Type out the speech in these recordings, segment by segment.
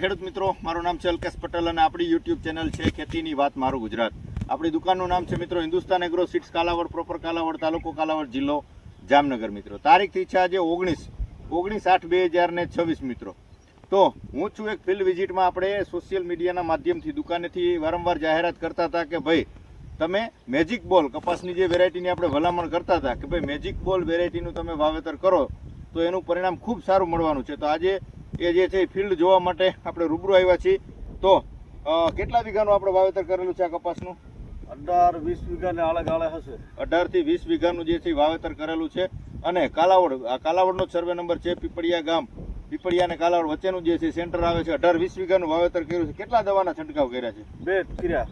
ખેડૂત મિત્રો, મારું નામ છે અલ્કેશ પટેલ અને આપણી યુટ્યુબ ચેનલ છે ખેતીની વાત મારું ગુજરાત. આપણી દુકાનનું નામ છે મિત્રો Hindustan agro seeds, Kalavad proper, Kalavad તાલુકો, કાલાવડ જિલ્લો જામનગર મિત્રો. તારીખથી છે આજે 19/8/2026 મિત્રો. તો હું છું એક ફિલ્ડ વિઝિટમાં. આપણે સોશિયલ મીડિયાના માધ્યમથી દુકાનેથી વારંવાર જાહેરાત કરતા હતા કે ભાઈ તમે મેજિક બોલ કપાસની જે વેરાયટીની આપણે ભલામણ કરતા હતા કે ભાઈ મેજિક બોલ વેરાયટીનું તમે વાવેતર કરો તો એનું પરિણામ ખૂબ સારું મળવાનું છે. તો આજે એ જે છે ફિલ્ડ જોવા માટે આપણે રૂબરૂ આવ્યા છીએ. તો કેટલા વીઘાનું આપણે વાવેતર કરેલું છે આ કપાસનું? 18-20 વીઘાને આળે ગાળે હશે. 18 થી 20 વીઘાનું જે છે વાવેતર કરેલું છે. અને કાલાવડ, આ કાલાવડનો સર્વે નંબર છે. પીપળિયા ગામ, પીપળિયા અને કાલાવડ વચ્ચેનું જે છે સેન્ટર આવે છે. 18-20 વીઘાનું વાવેતર કર્યું છે. કેટલા દવાના છંટકાવ કર્યા છે? 2 કર્યા.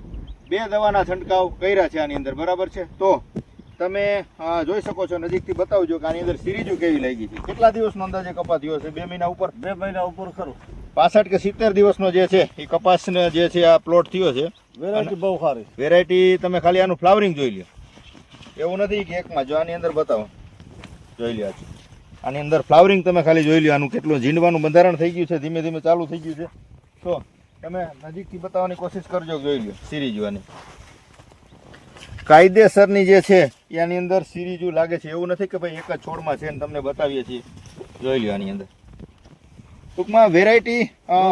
2 દવાના છંટકાવ કર્યા છે આની અંદર, બરાબર છે. તો તમે જોઈ શકો છો, નજીકથી બતાવજો કે આની અંદર સિરીજુ કેવી લાગી છે. કેટલા દિવસનો અંદાજે કપાસ થયો છે? 2 મહિના ઉપર? 2 મહિના ઉપર ખરું. 65 કે 70 દિવસનો જે છે એ કપાસને જે છે આ પ્લોટ થયો છે. વેરાયટી બહુ સારી. વેરાયટી તમે ખાલી આનું ફ્લાવરિંગ જોઈ લો. એવું નથી કે એકમાં. જો આની અંદર બતાવો, જોઈ લો. આની અંદર ફ્લાવરિંગ તમે ખાલી જોઈ લો. આનું કેટલું ઝીંડવાનું બંધારણ થઈ ગયું છે, ધીમે ધીમે ચાલુ થઈ ગયું છે. તો તમે નજીકથી બતાવવાની કોશિશ કરજો. જોઈ લો સિરીજુ. આની કાયદેસરની જે છે એની અંદર સિરીજુ લાગે છે. એવું નથી કે ભાઈ એક જ છોડમાં છે ને તમને બતાવીએ છીએ. જોઈ લો આની અંદર ટૂંકમાં વેરાયટી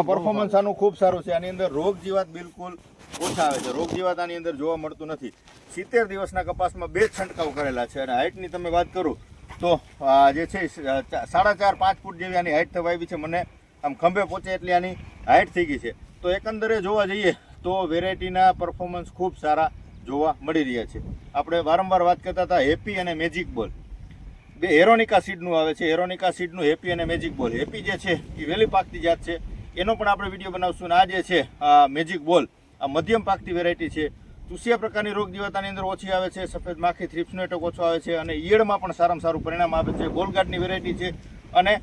પરફોર્મન્સ આનું ખૂબ સારું છે. આની અંદર રોગ જીવાત બિલકુલ ઓછા આવે છે. રોગ જીવાત આની અંદર જોવા મળતું નથી. 70 દિવસના કપાસમાં 2 છંટકાવ કરેલા છે. અને હાઇટની તમે વાત કરું તો જે છે 4.5-5 ફૂટ જેવી આની હાઇટ થવા આવી છે. મને આમ ખંભે પહોંચે એટલી આની હાઇટ થઈ ગઈ છે. તો એકંદરે જોવા જઈએ તો વેરાયટીના પરફોર્મન્સ ખૂબ સારા જોવા મળી રહ્યા છે. આપણે વારંવાર વાત કરતા હતા હેપી અને મેજિક બોલ, 2 હેરોનિકા સીડનું આવે છે. હેરોનિકા સીડનું હેપી અને મેજિક બોલ. હેપી જે છે એ વહેલી પાકતી જાત છે, એનો પણ આપણે વિડીયો બનાવશું. અને આ જે છે મેજિક બોલ આ મધ્યમ પાકતી વેરાયટી છે. ચૂસિયા પ્રકારની રોગ જીવાતાની અંદર ઓછી આવે છે. સફેદ માખી, થ્રિપ્સનો એટક ઓછો આવે છે. અને ઈયળમાં પણ સારામાં સારું પરિણામ આવે છે. ગોલગાર્ડની વેરાયટી છે. અને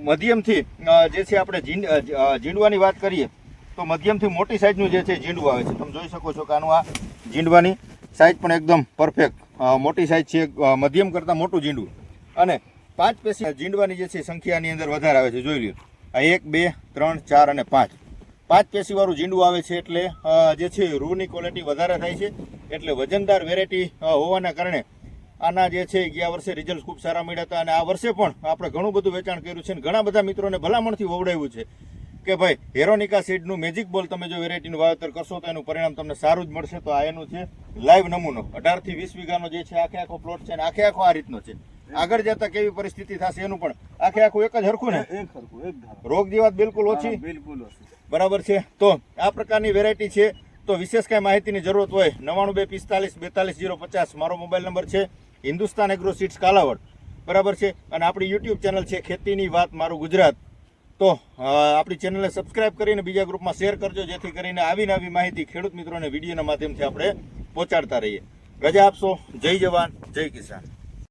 મધ્યમથી જે છે આપણે ઝીંડવાની વાત કરીએ તો મધ્યમથી મોટી સાઇઝનું જે છે ઝીંડવું આવે છે. તમે જોઈ શકો છો કે આનું આ ઝીંડવાની સાઇઝ પણ એકદમ પરફેક્ટ મોટી સાઇઝ છે. મધ્યમ કરતાં મોટું ઝીંડવું. અને 5 પેશી ઝીંડવાની જે છે સંખ્યાની અંદર વધારે આવે છે. જોઈ લો આ 1, 2, 3, 4 અને 5 પેશીવાળું ઝીંડવું આવે છે. એટલે જે છે રૂની ક્વોલિટી વધારે થાય છે. એટલે વજનદાર વેરાયટી હોવાના કારણે આના જે છે ગયા વર્ષે રિઝલ્ટ ખૂબ સારા મળ્યા હતા. અને આ વર્ષે પણ આપણે ઘણું બધું વેચાણ કર્યું છે. અને ઘણા બધા મિત્રોને ભલામણથી વવડાવ્યું છે કે ભાઈ હેરોનિકા સીડનું મેજિક બોલ તમે જો વેરાયટીનું વાવેતર કરશો તો એનું પરિણામ તમને સારું જ મળશે. તો આ એનું છે લાઈવ નમૂનો. 18 થી 20 વીઘાનો જે છે આખો પ્લોટ છે. અને આખો આ રીતનો છે. આગળ જતા કેવી પરિસ્થિતિ થશે એનું પણ આખું એક જ હરખું ને? એક હરખું, એક ધારો. રોગ જીવાત બિલકુલ ઓછી? બિલકુલ ઓછી. બરાબર છે. તો આ પ્રકારની વેરાયટી છે. તો વિશેષ કાંઈ માહિતીની જરૂરત હોય 9925424050 મારો મોબાઈલ નંબર છે. હિન્દુસ્તાન એગ્રો સીડ્સ કાલાવડ, બરાબર છે. અને આપણી યુટ્યુબ ચેનલ છે ખેતીની વાત મારું ગુજરાત. તો આપણી ચેનલને સબસ્ક્રાઇબ કરીને બીજા ગ્રુપમાં શેર કરજો, જેથી કરીને આવી નવી માહિતી ખેડૂત મિત્રોને વિડીયોના માધ્યમથી આપણે પહોંચાડતા રહીએ. રજા આપશો. જય જવાન, જય કિસાન.